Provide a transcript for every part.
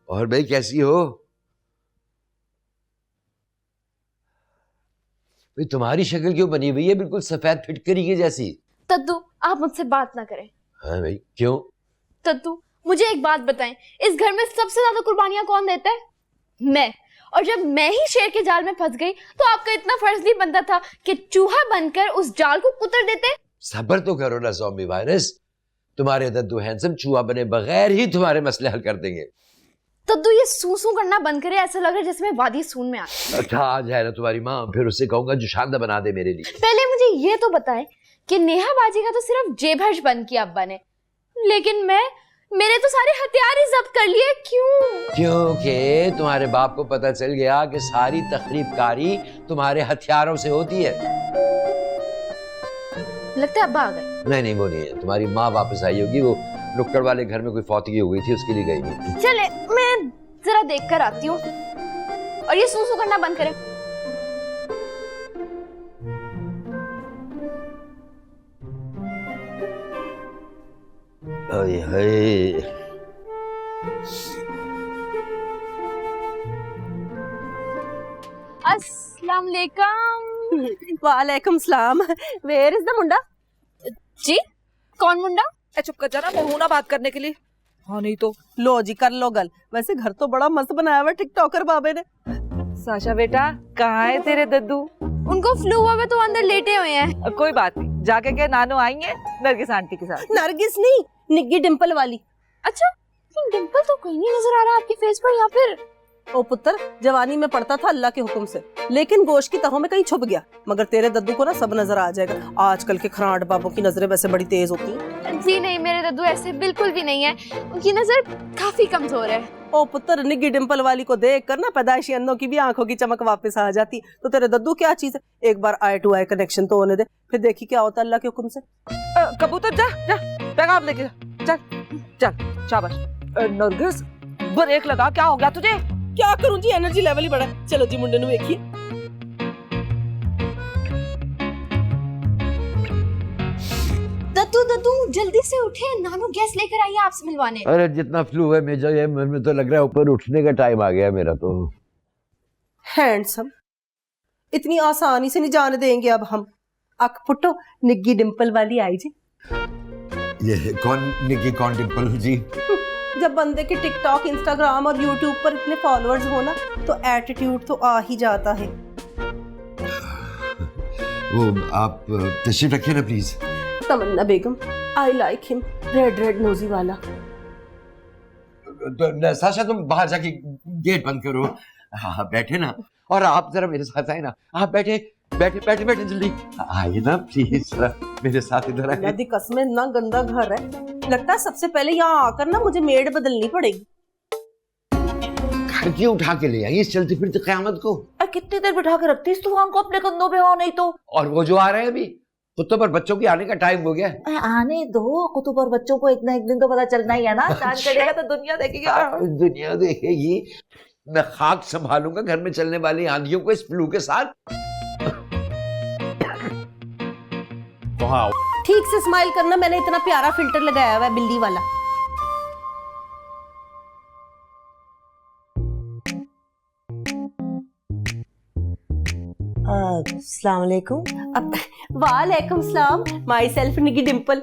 और भाई कैसी हो? भाई तुम्हारी शक्ल क्यों बनी हुई है बिल्कुल सफेद फिटकरी के जैसी? तद्दू आप मुझसे बात ना करें। हाँ भाई क्यों? तद्दू मुझे एक बात बताएं, इस घर में सबसे ज्यादा कुर्बानियां कौन देता है? मैं। और जब मैं ही शेर के जाल में फंस गई तो आपका इतना फर्ज नहीं बनता था कि चूहा बनकर उस जाल को कुतर देते? सब्र तो करो ना ज़ॉम्बी वायरस, तुम्हारे दद्दू हैंडसम चूहा बने बगैर ही तुम्हारे मसले हल कर देंगे। तद्दू ये सूसू करना बंद करे, ऐसा लग रहा है जैसे मैं वादी सून में आ। अच्छा आ जाए ना तुम्हारी माँ, फिर उससे कहूंगा जुशांदा बना दे मेरे लिए। पहले मुझे ये तो बताएं कि नेहा बाजी का तो सिर्फ जेब हर्ष बंद किया अब्बा ने, लेकिन मेरे तो सारे हथियार ही जब्त कर लिए। क्यों? क्योंकि तुम्हारे बाप को पता चल गया कि सारी तखरीबकारी तुम्हारे हथियारों से होती है। लगता है अब्बा आ गए। नहीं वो नहीं है, तुम्हारी माँ वापस आई होगी, वो नुक्कड़ वाले घर में कोई फौतगी हो गई थी उसके लिए गई थी। चले मैं जरा देख कर आती हूँ, और ये सूसू करना बंद करें। हाय हाय अस्सलाम वालेकुम। वालेकुम सलाम। वेयर इज द मुंडा? जी कौन मुंडा? चुप कर जाना, मैं हूं ना बात करने के लिए। हाँ नहीं तो लो जी कर लो गल। वैसे घर तो बड़ा मस्त बनाया हुआ टिकटॉकर बाबे ने। साशा बेटा कहाँ है तेरे दद्दू? उनको फ्लू हुआ है तो अंदर लेटे हुए हैं। कोई बात नहीं, जाके के नानो आई है नरगिस आंटी के साथ। नरगिस नहीं, निग्गी डिंपल वाली। अच्छा डिंपल तो कहीं नहीं नजर आ रहा आपके फेस पर, या फिर? ओ पुत्र, जवानी में पड़ता था अल्लाह के हुक्म से, लेकिन गोश्त की तहों में कहीं छुप गया। मगर तेरे दद्दू को ना सब नजर आ जाएगा। आजकल के खराट बाबों की नजरें वैसे बड़ी तेज होती हैं। जी नहीं, मेरे दद्दू ऐसे बिल्कुल भी नहीं है, उनकी नजर काफी कमजोर है। ओ पुत्र, निग्गी डिंपल वाली को देख कर ना पैदाइशी अंधों की भी आंखों की चमक वापस आ जाती। तो तेरे दद्दू क्या चीज है, एक बार आई टू आई कनेक्शन तो होने दे, फिर देखी क्या होता है अल्लाह के हुक्म से। कबूतर जा जा पैगाम लेके जा, चल चल शाबाश। नरगिस ब्रेक लगा, क्या हो गया तुझे? क्या करूं जी, एनर्जी लेवल ही बड़ा। चलो जी मुंडे नु देखिए। दद्दू जल्दी से उठे, नानू गैस लेकर आई है आपसे मिलवाने। अरे जितना फ्लू है मेरे तो लग रहा है ऊपर उठने का टाइम आ गया मेरा तो। हैंडसम, इतनी आसानी से नहीं जाने देंगे अब हम। अक पुट्टो, निग्गी डिंपल वाली आई जी। ये कौन निग्गी कौन डिंपल जी? जब बंदे के टिकटॉक, इंस्टाग्राम और यूट्यूब पर इतने फॉलोअर्स हो ना, तो एटीट्यूड तो आ ही जाता है। वो आप तशरीफ रखिए ना please. Tamanna Begum, I like him, red nosy वाला। तो साशा तुम बाहर जाके गेट बंद करो। हाँ बैठे ना, और आप जरा मेरे साथ आए ना। आप बैठे जल्दी आइए ना प्लीज, मेरे साथ इधर आइए। नदी कसमें इतना गंदा घर है, लगता है सबसे पहले यहाँ आकर ना मुझे मेड बदलनी पड़ेगी। घर क्यों उठा के ले आई इस चलती फिरती कयामत को? कितनी देर बिठा के रखती इस तूफान को अपने कंधों पे? हो नहीं तो। और वो जो आ रहे हैं अभी, कुत्तों पर बच्चों के आने का टाइम हो गया। आने दो, कुत्तों पर बच्चों को एक ना एक दिन तो पता चलना ही है ना। चांद चढ़ेगा तो दुनिया देखेगी। दुनिया देखेगी। मैं खाक संभालूंगा घर में चलने वाली आंधियों को इस फ्लू के साथ। ठीक से स्माइल करना, मैंने इतना प्यारा फिल्टर लगाया हुआ है बिल्ली वाला। अस्सलाम वालेकुम। वालेकुम सलाम। Myself Niggi Dimple.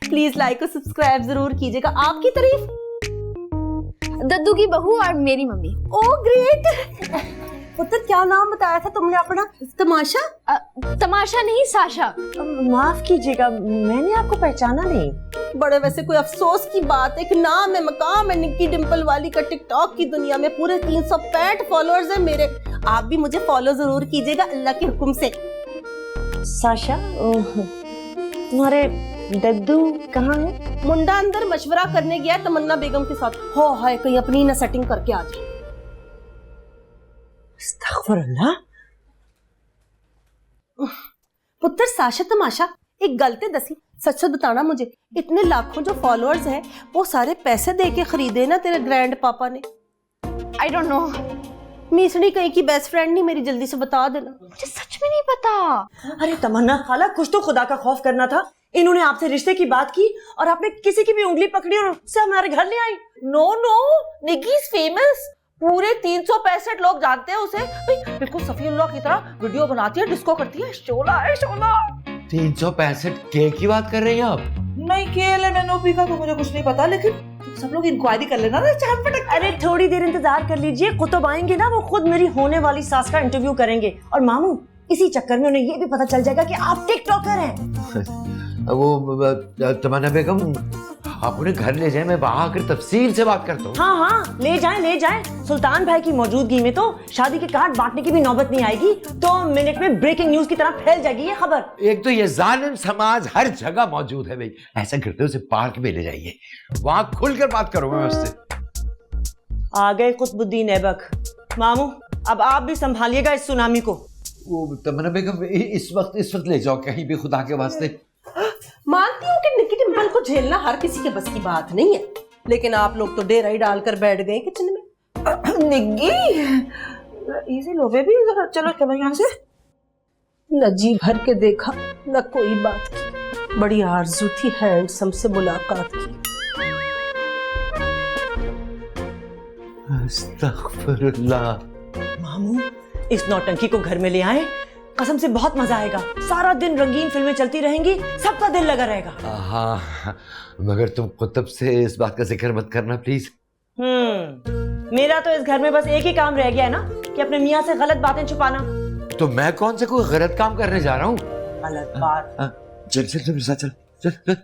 Please like और सब्सक्राइब जरूर कीजिएगा। आपकी तारीफ दद्दू की बहू और मेरी मम्मी। ओ ग्रेट। पुत्र क्या नाम बताया था तुमने अपना? तमाशा? तमाशा नहीं, साशा। माफ कीजिएगा, मैंने आपको पहचाना नहीं। बड़े वैसे कोई अफसोस की बात है कि नाम है, मकाम है निग्गी डिंपल वाली का टिकटॉक की दुनिया में पूरे 365 फॉलोअर्स हैं मेरे। आप भी मुझे फॉलो जरूर कीजिएगा अल्लाह के हुक्म से। साशा, तुम्हारे दद्दू कहाँ है? मुंडा अंदर मशवरा करने गया तमन्ना बेगम के साथ। हो हाय कहीं अपनी ना सेटिंग करके आ जाए। अस्तगफुरुल्लाह। पुत्र साशा तमाशा, एक गलती दसी, सच सच बताना मुझे, इतने लाखों जो फॉलोअर्स हैं वो सारे पैसे दे के खरीदे ना तेरे ग्रैंड पापा ने? I don't know. मीसड़ी कहीं की बेस्ट फ्रेंड नहीं मेरी, जल्दी से बता देना। मुझे सच में नहीं पता। अरे तमन्ना खाला, कुछ तो खुदा का खौफ करना था। इन्होंने आपसे रिश्ते की बात की और आपने किसी की भी उंगली पकड़ी और उससे हमारे घर ले आई। No no, Nikki is famous. पूरे 365 लोग जानते हैं उसे। भाई बिल्कुल सफीउल्लाह की तरह वीडियो बनाती है, डिस्को करती है, शोला है शोला। 365 के की बात कर रही हैं आप? नहीं KLMNOP का तो मुझे कुछ नहीं पता, लेकिन सब लोग इंक्वायरी कर लेना ना चाट पटक। अरे थोड़ी देर इंतजार कर लीजिए, कुतुब आएंगे ना, वो खुद मेरी होने वाली सास का इंटरव्यू करेंगे। और मामू इसी चक्कर में उन्हें ये भी पता चल जाएगा कि आप टिकटॉकर हैं। वो तमन्ना बेगम, आप उन्हें घर ले जाएं, मैं वहां आकर तफसील से बात करता हूँ। हाँ हाँ, ले जाएं ले जाएं। सुल्तान भाई की मौजूदगी में तो शादी के कार्ड बांटने की भी नौबत नहीं आएगी, तो मिनट में ब्रेकिंग न्यूज की तरह फैल जाएगी ये खबर। एक तो ये जालिम समाज हर जगह मौजूद है भाई, ऐसा करते उसे पार्क में ले जाइए, वहां खुलकर बात करूंगा मैं उससे। आ गए कुतुबुद्दीन ऐबक। मामू अब आप भी संभालिएगा इस सुनामी को। वो तमन्ना बेगम इस वक्त ले जाओ कहीं भी, खुदा के वास्ते। मानती हूँ कि निकी डिम्पल को झेलना हर किसी के बस की बात नहीं है, लेकिन आप लोग तो डेरा ही डालकर बैठ गए किचन में। निकी इजी लो बेबी, चलो चलो यहाँ से। न जी भर के देखा न कोई बात की, बड़ी आरज़ू थी हैंडसम से मुलाकात की। अस्तगफिरुल्लाह। मामू इस नौटंकी को घर में ले आए, कसम से बहुत मजा आएगा। सारा दिन रंगीन फिल्में चलती रहेंगी, सबका दिल लगा रहेगा। हाँ, मगर तुम कुतुब से इस बात का जिक्र मत करना प्लीज। मेरा तो इस घर में बस एक ही काम रह गया है ना, कि अपने मियाँ से गलत बातें छुपाना। तो मैं कौन से कोई गलत काम करने जा रहा हूँ? गलत बात? चल चल चल चल चल चल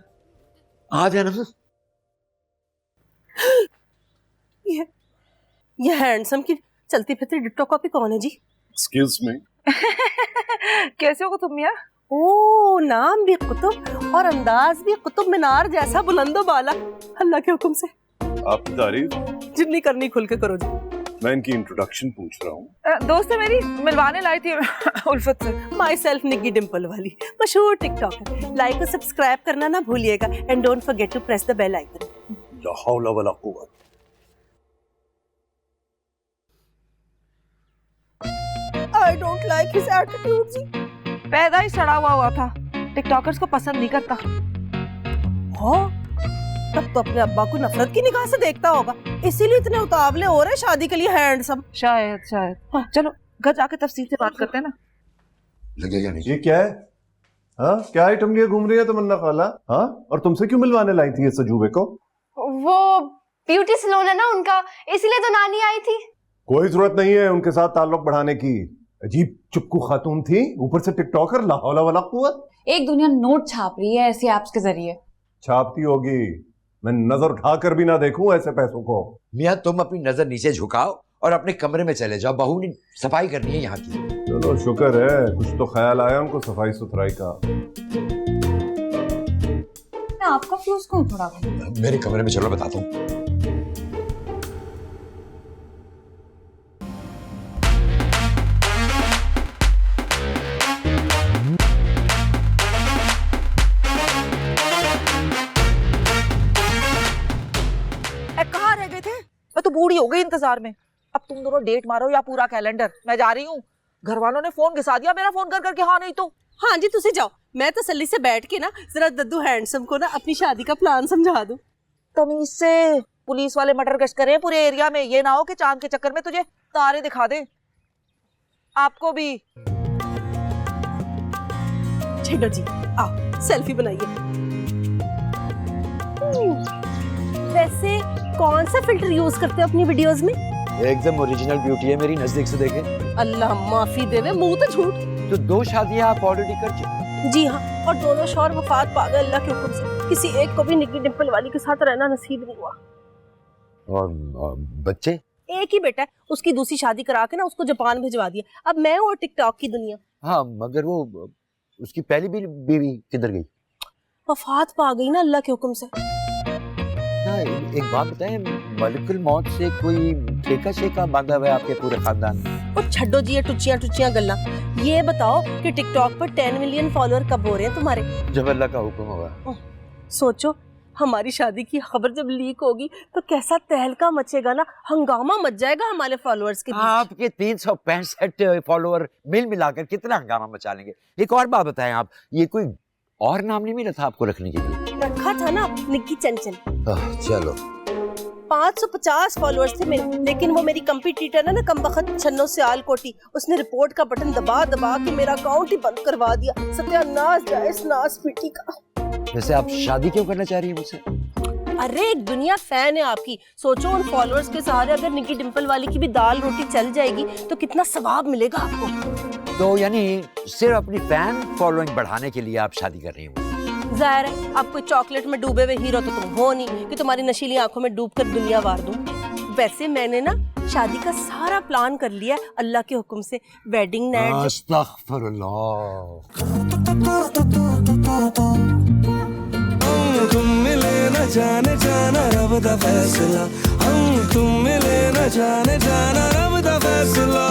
आ जाना। ये हैंडसम की चलती फिरती डिट्टो कॉपी कौन है जी? Excuse me. कैसे हो तुम मियां? ओ, नाम भी कुतुब और अंदाज भी कुतुब मीनार जैसा बुलंदो बाला। अल्लाह के हुक्म से। आपकी तारीफ। जितनी करनी खुल के करो जी। मैं इनकी इंट्रोडक्शन पूछ रहा हूँ। दोस्त है मेरी, मिलवाने लाई थी उल्फत से। माई सेल्फ निकी डिम्पल वाली मशहूर टिकटॉकर। लाइक और सब्सक्राइब करना ना भूलिएगा, and don't forget to press the bell icon. ला हौला वला कुव्वत। I don't like his attitude जी। पैदा ही सड़ा हुआ था, टिकटॉकर्स को पसंद नहीं करता। हाँ, तब तो अपने अब्बा को नफरत की निगाह से देखता होगा, इसीलिए इतने उतावले हो रहे शादी के लिए हैंडसम। शायद शायद। हाँ, चलो घर जाके तफसील से बात करते हैं ना। लगेगा नहीं। ये क्या है? हाँ, क्या आइटम लिए घूम रही है तमन्ना खाला? हाँ, और तुमसे क्यों मिलवाने लाई थी इस अजूबे को? वो ब्यूटी सैलून है ना उनका, इसीलिए तो नानी आई थी। कोई जरूरत नहीं है उनके साथ ताल्लुक बढ़ाने की। अजीब चुपकू खातून थी, ऊपर से टिकटॉकर। ला हौला वला कुव्वत। एक दुनिया नोट छाप रही है ऐसी एप्स के जरिए। छापती होगी, मैं नजर उठाकर भी ना देखूं ऐसे पैसों को। मियाँ तुम अपनी नजर नीचे झुकाओ और अपने कमरे में चले जाओ, बहू ने सफाई करनी है यहाँ की। चलो शुक्र है कुछ तो ख्याल आया उनको सफाई सुथराई का। मैं आपका फ्यूज क्यों उड़ा दूं? मेरे कमरे में चलो, बताता हूँ। कहाँ रह गए थे? मैं तो बूढ़ी हो गई इंतजार में। अब तुम दोनों डेट मारो या पूरा कैलेंडर, मैं जा रही हूँ। घर वालों ने फोन घिसा दिया मेरा, फोन कर करके। हाँ नहीं तो हाँ जी, तुसी जाओ, मैं तसल्ली से बैठ के ना जरा दद्दू हैंडसम को ना अपनी शादी का प्लान समझा दूं। तमीज से। पुलिस वाले मटर गश्त करे पूरे एरिया में, ये ना हो कि चांद के चक्कर में तुझे तारे दिखा दे। आपको भी। छेड़ो जी, आओ सेल्फी बनाइए। वैसे कौन सा फिल्टर यूज करते हो अपनी वीडियोस में? एकदम ओरिजिनल ब्यूटी है मेरी, नजदीक से देखे। अल्लाह माफी देवे, मुंह तो झूठ। तो 2 शादियां आप ऑलरेडी कर चुके। जी हाँ, और दोनों शौहर वफात पा गए अल्लाह के हुक्म से। किसी एक को भी निकी डिम्पल वाली के साथ रहना नसीब नहीं हुआ। और बच्चे? एक ही बेटा है, उसकी दूसरी शादी करा के ना उसको जापान भिजवा दिया। अब मैं और टिकटॉक की दुनिया। हाँ, मगर वो उसकी पहली बीवी किधर गई? वफात पा गई ना अल्लाह के हुक्म से। हाँ, एक बात बताएं, मलिकुल मौत से कोई ठेका शेका बांधा हुआ है आपके पूरे खानदान में? और छड्डो जी ये टुचियां गल्ला। ये बताओ कि टिकटॉक पर 10 मिलियन फॉलोअर कब हो रहे हैं तुम्हारे? जब अल्लाह का हुक्म होगा। सोचो, हमारी शादी की खबर जब लीक होगी तो कैसा तहलका मचेगा ना, हंगामा मच जाएगा हमारे फॉलोअर्स के बीच। आपके 365 फॉलोअर मिलाकर कितना हंगामा मचा लेंगे। एक और बात बताएं आप, ये कोई और नाम नहीं मिला था आपको रखने के लिए? रखा था ना निक्की चंचल। चलो 550 फॉलोअर्स थे मेरे, लेकिन वो मेरी कंपटीटर है ना कमबख्त छन्नो सियाल कोटी, उसने रिपोर्ट का बटन दबा दबा के मेरा अकाउंट ही बंद करवा दिया। सत्यानाश जाए इस नाश पीटी का। वैसे आप शादी क्यों करना चाह रही हैं मुझसे? अरे एक दुनिया फैन है आपकी, सोचो उन फॉलोअर्स के सहारे अगर निक्की डिम्पल वाली की भी दाल रोटी चल जाएगी तो कितना सवाब मिलेगा आपको। तो यानी सिर्फ अपनी फैन फॉलोइंग बढ़ाने के लिए आप शादी कर रही हैं? जाहिर है, आप कोई चॉकलेट में डूबे हुए हीरो तो तुम हो नहीं कि तुम्हारी नशीली आंखों में डूब कर दुनिया वार दूं। वैसे मैंने ना शादी का सारा प्लान कर लिया है अल्लाह के हुक्म से। वेडिंग नाइट अस्तगफिरुल्लाह। तुम मिले न जाने जाना रब दा फैसला, हम तुम मिले न जाने जाना रब दा फैसला।